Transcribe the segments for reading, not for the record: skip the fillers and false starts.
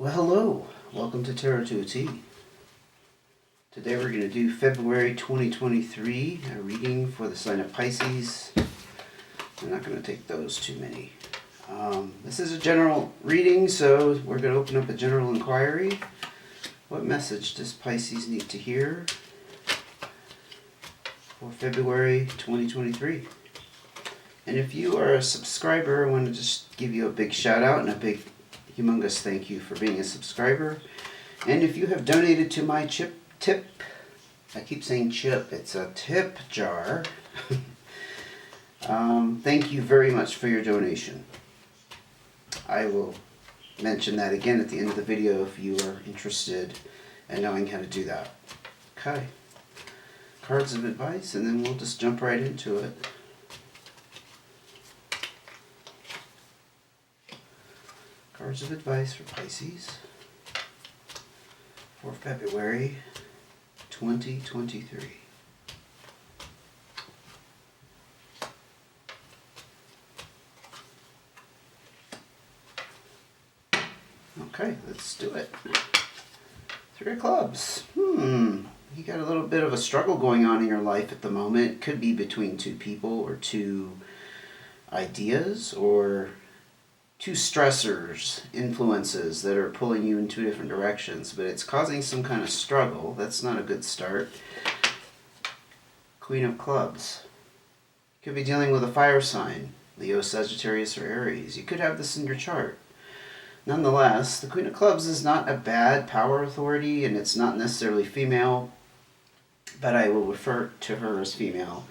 Well, hello. Welcome to Tarot to a T. Today we're going to do February 2023, a reading for the sign of Pisces. I'm not going to take those too many. This is a general reading, so we're going to open up a general inquiry. What message does Pisces need to hear for February 2023? And if you are a subscriber, I want to just give you a big shout out and a big humongous thank you for being a subscriber. And if you have donated to my tip, I keep saying chip, it's a tip jar. Thank you very much for your donation. I will mention that again at the end of the video if you are interested in knowing how to do that. Okay. Cards of advice, and then we'll just jump right into it. Cards of advice for Pisces for February 2023. Okay, let's do it. Three of Clubs. You got a little bit of a struggle going on in your life at the moment. It could be between two people or two ideas or two stressors, influences that are pulling you in two different directions, but it's causing some kind of struggle. That's not a good start. Queen of Clubs. You could be dealing with a fire sign, Leo, Sagittarius, or Aries. You could have this in your chart. Nonetheless, the Queen of Clubs is not a bad power authority, and it's not necessarily female, but I will refer to her as female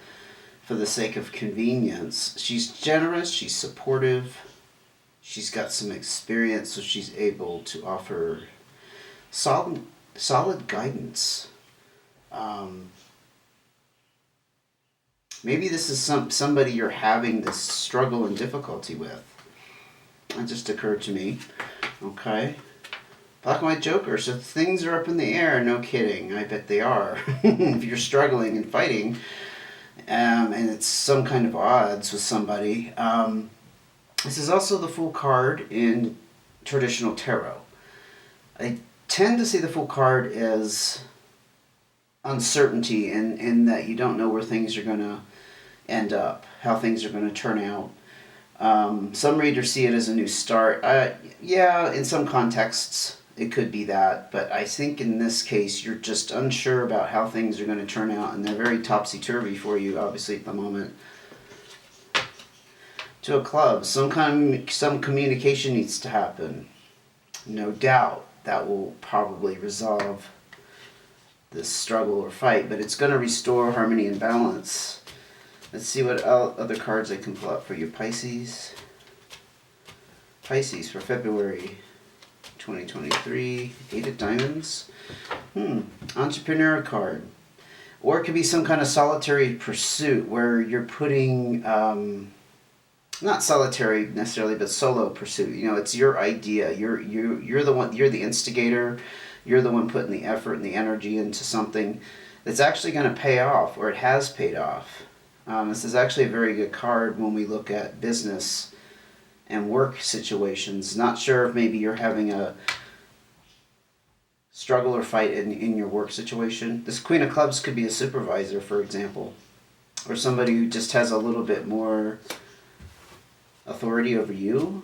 for the sake of convenience. She's generous, she's supportive, she's got some experience, so she's able to offer solid guidance. Maybe this is somebody you're having this struggle and difficulty with. That just occurred to me. Okay. Black and White Joker. So things are up in the air. No kidding. I bet they are. If you're struggling and fighting, and it's some kind of odds with somebody. This is also the Fool card in traditional tarot. I tend to see the Fool card as uncertainty in that you don't know where things are going to end up, how things are going to turn out. Some readers see it as a new start. Yeah, in some contexts it could be that, but I think in this case you're just unsure about how things are going to turn out, and they're very topsy-turvy for you, obviously, at the moment. Two of Clubs. Some communication needs to happen. No doubt that will probably resolve this struggle or fight, but it's going to restore harmony and balance. Let's see what other cards I can pull up for you, Pisces. Pisces for February 2023. Eight of Diamonds. Entrepreneur card. Or it could be some kind of solitary pursuit where you're putting, not solitary necessarily, but solo pursuit. You know, it's your idea. You're the one. You're the instigator. You're the one putting the effort and the energy into something that's actually going to pay off, or it has paid off. This is actually a very good card when we look at business and work situations. Not sure if maybe you're having a struggle or fight in your work situation. This Queen of Clubs could be a supervisor, for example, or somebody who just has a little bit more authority over you.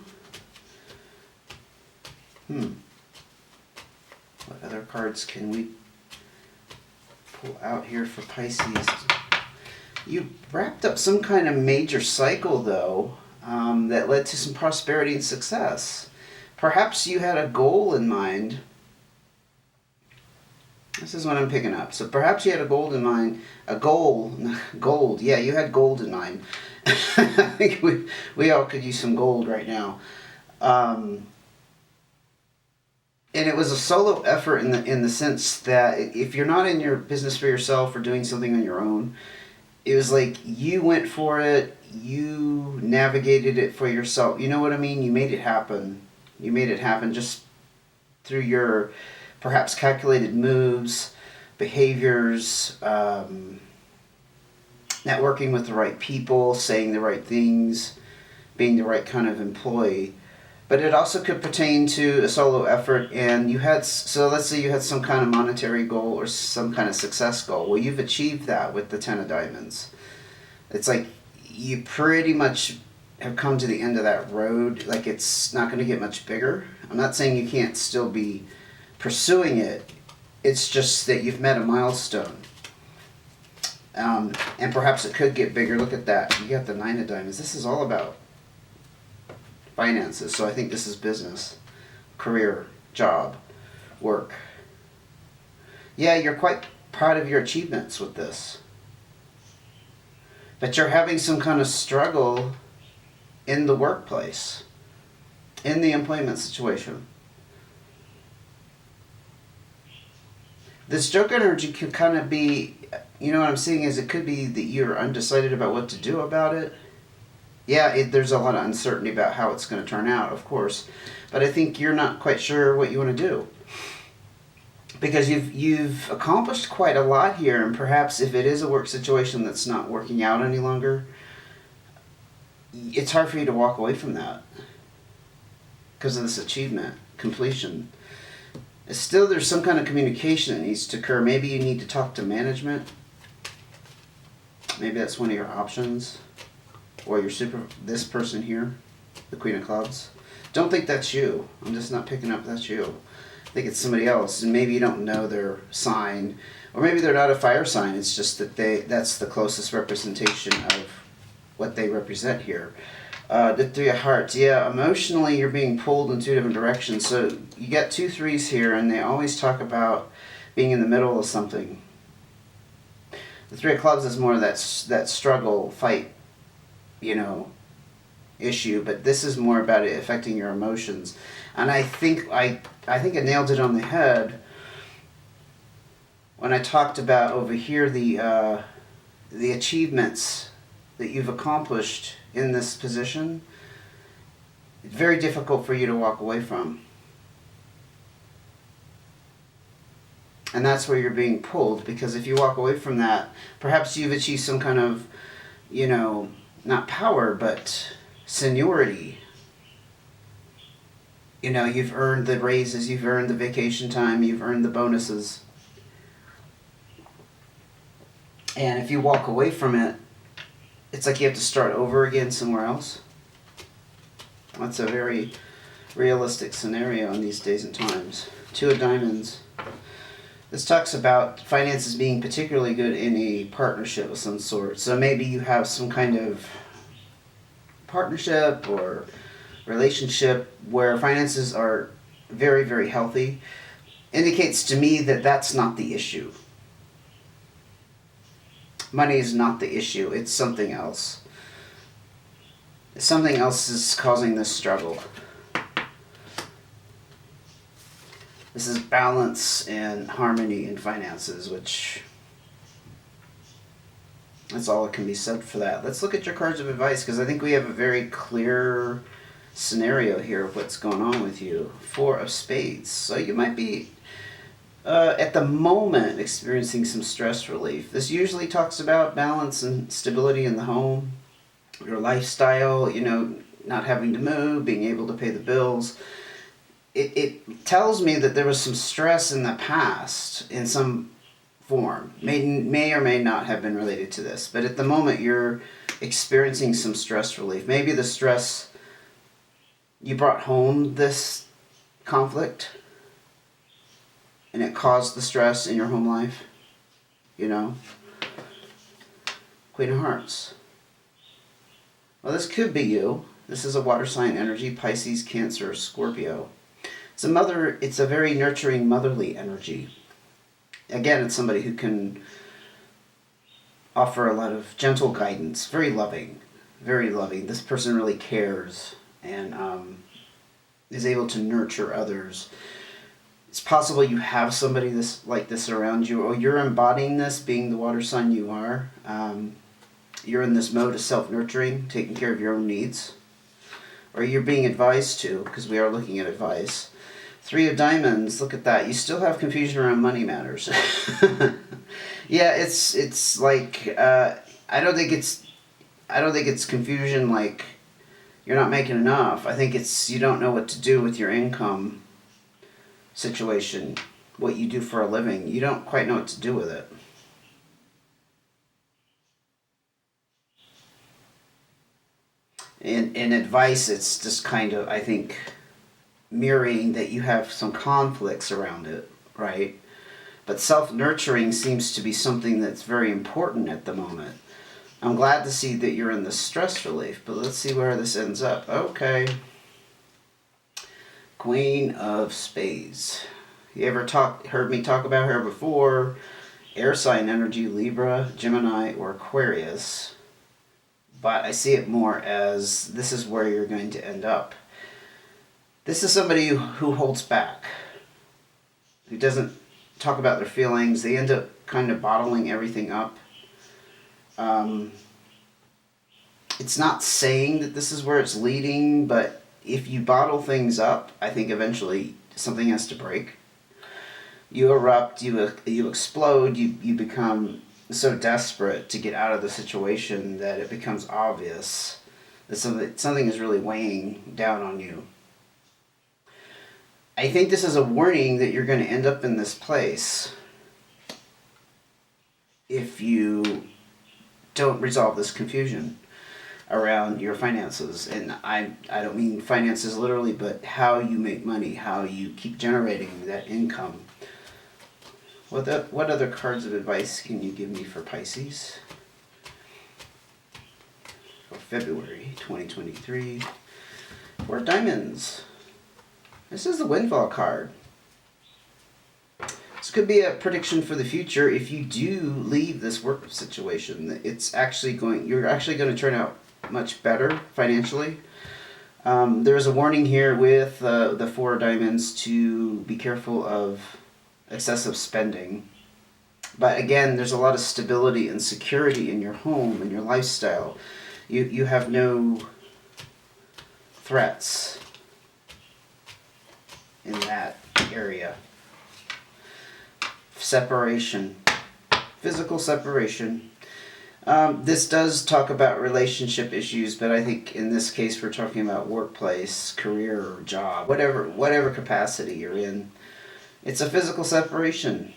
What other cards can we pull out here for Pisces? You wrapped up some kind of major cycle, though, that led to some prosperity and success. Perhaps you had a goal in mind. This is what I'm picking up. So perhaps you had a goal in mind. Gold. Yeah, you had gold in mind. I think we all could use some gold right now. And it was a solo effort in the sense that if you're not in your business for yourself or doing something on your own, it was like you went for it, you navigated it for yourself. You know what I mean? You made it happen. You made it happen just through your perhaps calculated moves, behaviors, networking with the right people, saying the right things, being the right kind of employee. But it also could pertain to a solo effort, and you had, so let's say you had some kind of monetary goal or some kind of success goal. Well, you've achieved that with the Ten of Diamonds. It's like you pretty much have come to the end of that road. Like, it's not going to get much bigger. I'm not saying you can't still be pursuing it. It's just that you've met a milestone. And perhaps it could get bigger. Look at that. You got the Nine of Diamonds. This is all about finances. So I think this is business, career, job, work. Yeah, you're quite proud of your achievements with this. But you're having some kind of struggle in the workplace, in the employment situation. This Joker energy could kind of be, you know what I'm seeing is it could be that you're undecided about what to do about it. Yeah, there's a lot of uncertainty about how it's going to turn out, of course. But I think you're not quite sure what you want to do. Because you've accomplished quite a lot here, and perhaps if it is a work situation that's not working out any longer, it's hard for you to walk away from that because of this achievement, completion. Still, there's some kind of communication that needs to occur. Maybe you need to talk to management. Maybe that's one of your options. Or this person here, the Queen of Clubs. Don't think that's you. I'm just not picking up that's you. I think it's somebody else, and maybe you don't know their sign, or maybe they're not a fire sign. It's just that that's the closest representation of what they represent here. The Three of Hearts. Yeah, emotionally you're being pulled in two different directions. So you got 2 3s here, and they always talk about being in the middle of something. The Three of Clubs is more of that struggle, fight, issue, but this is more about it affecting your emotions. And I think I nailed it on the head when I talked about over here the achievements that you've accomplished in this position. It's very difficult for you to walk away from. And that's where you're being pulled, because if you walk away from that, perhaps you've achieved some kind of, not power, but seniority. You've earned the raises, you've earned the vacation time, you've earned the bonuses. And if you walk away from it, it's like you have to start over again somewhere else. That's a very realistic scenario in these days and times. 2 of Diamonds. This talks about finances being particularly good in a partnership of some sort. So maybe you have some kind of partnership or relationship where finances are very, very healthy. Indicates to me that that's not the issue. Money is not the issue. It's something else. Something else is causing this struggle. This is balance and harmony in finances, which that's all that can be said for that. Let's look at your cards of advice, because I think we have a very clear scenario here of what's going on with you. 4 of Spades. So you might be, at the moment, experiencing some stress relief. This usually talks about balance and stability in the home, your lifestyle, not having to move, being able to pay the bills. It tells me that there was some stress in the past in some form. May or may not have been related to this, but at the moment you're experiencing some stress relief. Maybe the stress, you brought home this conflict and it caused the stress in your home life. Queen of Hearts. Well, this could be you. This is a water sign energy, Pisces, Cancer, Scorpio. It's a very nurturing, motherly energy. Again, it's somebody who can offer a lot of gentle guidance, very loving, very loving. This person really cares and is able to nurture others. It's possible you have somebody like this around you, or you're embodying this, being the water sign you are. You're in this mode of self-nurturing, taking care of your own needs. Or you're being advised to, because we are looking at advice. 3 of Diamonds, look at that. You still have confusion around money matters. Yeah, it's like I don't think it's confusion like you're not making enough. I think it's you don't know what to do with your income situation, what you do for a living. You don't quite know what to do with it. In advice, it's just kind of, I think, mirroring that you have some conflicts around it, right? But self-nurturing seems to be something that's very important at the moment. I'm glad to see that you're in the stress relief, but let's see where this ends up. Okay. Queen of Spades. You ever heard me talk about her before? Air sign energy, Libra, Gemini, or Aquarius. But I see it more as this is where you're going to end up. This is somebody who holds back, who doesn't talk about their feelings. They end up kind of bottling everything up. It's not saying that this is where it's leading, but if you bottle things up, I think eventually something has to break. You erupt, you explode, you become so desperate to get out of the situation that it becomes obvious that something is really weighing down on you. I think this is a warning that you're going to end up in this place if you don't resolve this confusion around your finances. And I don't mean finances literally, but how you make money, how you keep generating that income. What other cards of advice can you give me for Pisces? For February 2023. Four of Diamonds. This is the Windfall card. This could be a prediction for the future. If you do leave this work situation, you're actually going to turn out much better financially. There's a warning here with the Four of Diamonds to be careful of excessive spending. But again, there's a lot of stability and security in your home and your lifestyle. You have no threats in that area. Separation. Physical separation. This does talk about relationship issues, but I think in this case we're talking about workplace, career, job, whatever capacity you're in. It's a physical separation.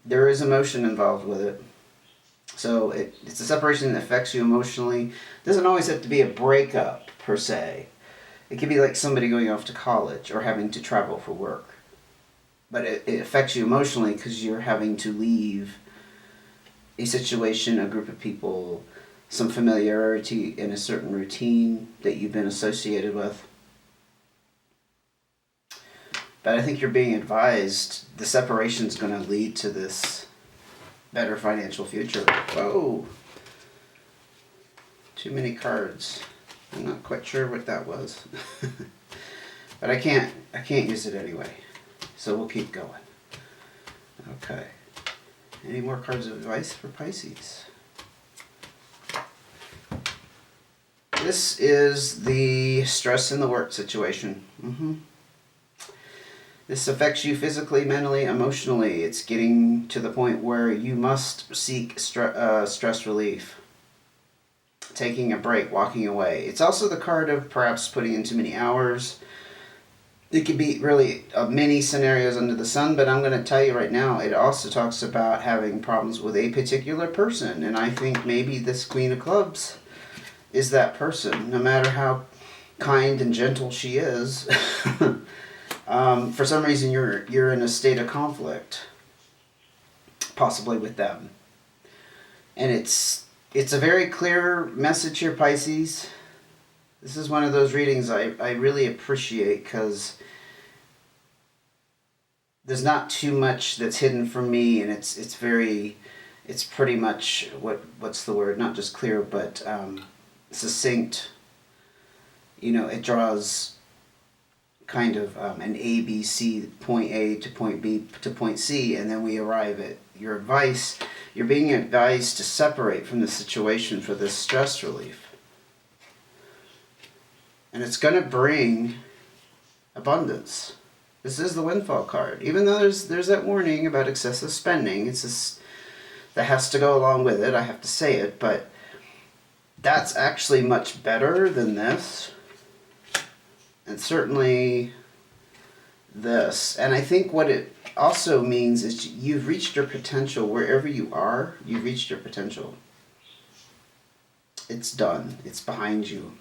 There is emotion involved with it. So it's a separation that affects you emotionally. It doesn't always have to be a breakup, per se. It could be like somebody going off to college or having to travel for work. But it affects you emotionally because you're having to leave a situation, a group of people, some familiarity in a certain routine that you've been associated with. But I think you're being advised the separation is going to lead to this better financial future. Whoa! Too many cards. I'm not quite sure what that was. But I can't use it anyway. So we'll keep going. Okay. Any more cards of advice for Pisces? This is the stress in the work situation. This affects you physically, mentally, emotionally. It's getting to the point where you must seek stress relief. Taking a break, walking away. It's also the card of perhaps putting in too many hours. It could be really many scenarios under the sun, but I'm going to tell you right now, it also talks about having problems with a particular person. And I think maybe this Queen of Clubs is that person, no matter how kind and gentle she is. For some reason, you're in a state of conflict, possibly with them. And it's a very clear message here, Pisces. This is one of those readings I really appreciate because there's not too much that's hidden from me, and it's pretty much what's the word? Not just clear, but succinct. It draws kind of an A, B, C, point A to point B to point C, and then we arrive at your advice. You're being advised to separate from the situation for this stress relief. And it's going to bring abundance. This is the Windfall card. Even though there's that warning about excessive spending, it's just, that has to go along with it. I have to say it, but that's actually much better than this. And certainly this. And I think what it also means is you've reached your potential. Wherever you are, you've reached your potential. It's done. It's behind you.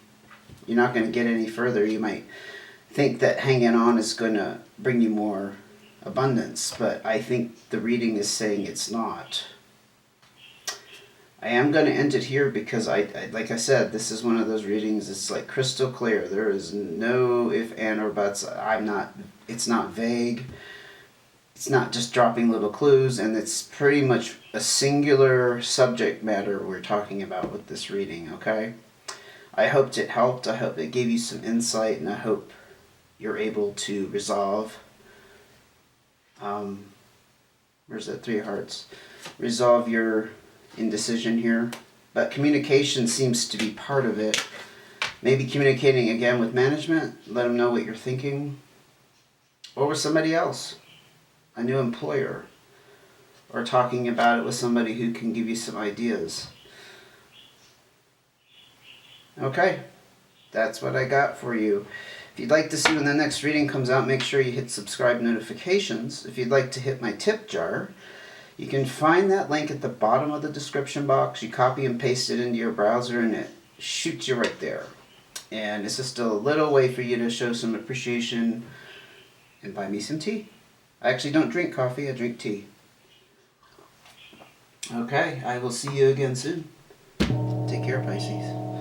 You're not going to get any further. You might think that hanging on is going to bring you more abundance, but I think the reading is saying it's not. I am going to end it here because I like I said, this is one of those readings. It's like crystal clear. There is no if, and, or buts. It's not vague. It's not just dropping little clues, and it's pretty much a singular subject matter we're talking about with this reading, okay? I hoped it helped. I hope it gave you some insight, and I hope you're able to resolve. Where's that 3 of hearts? Resolve your indecision here. But communication seems to be part of it. Maybe communicating again with management. Let them know what you're thinking. Or with somebody else. A new employer. Or talking about it with somebody who can give you some ideas. Okay. That's what I got for you. If you'd like to see when the next reading comes out, make sure you hit subscribe notifications. If you'd like to hit my tip jar, you can find that link at the bottom of the description box. You copy and paste it into your browser and it shoots you right there. And it's just a little way for you to show some appreciation and buy me some tea. I actually don't drink coffee, I drink tea. Okay, I will see you again soon. Take care, Pisces.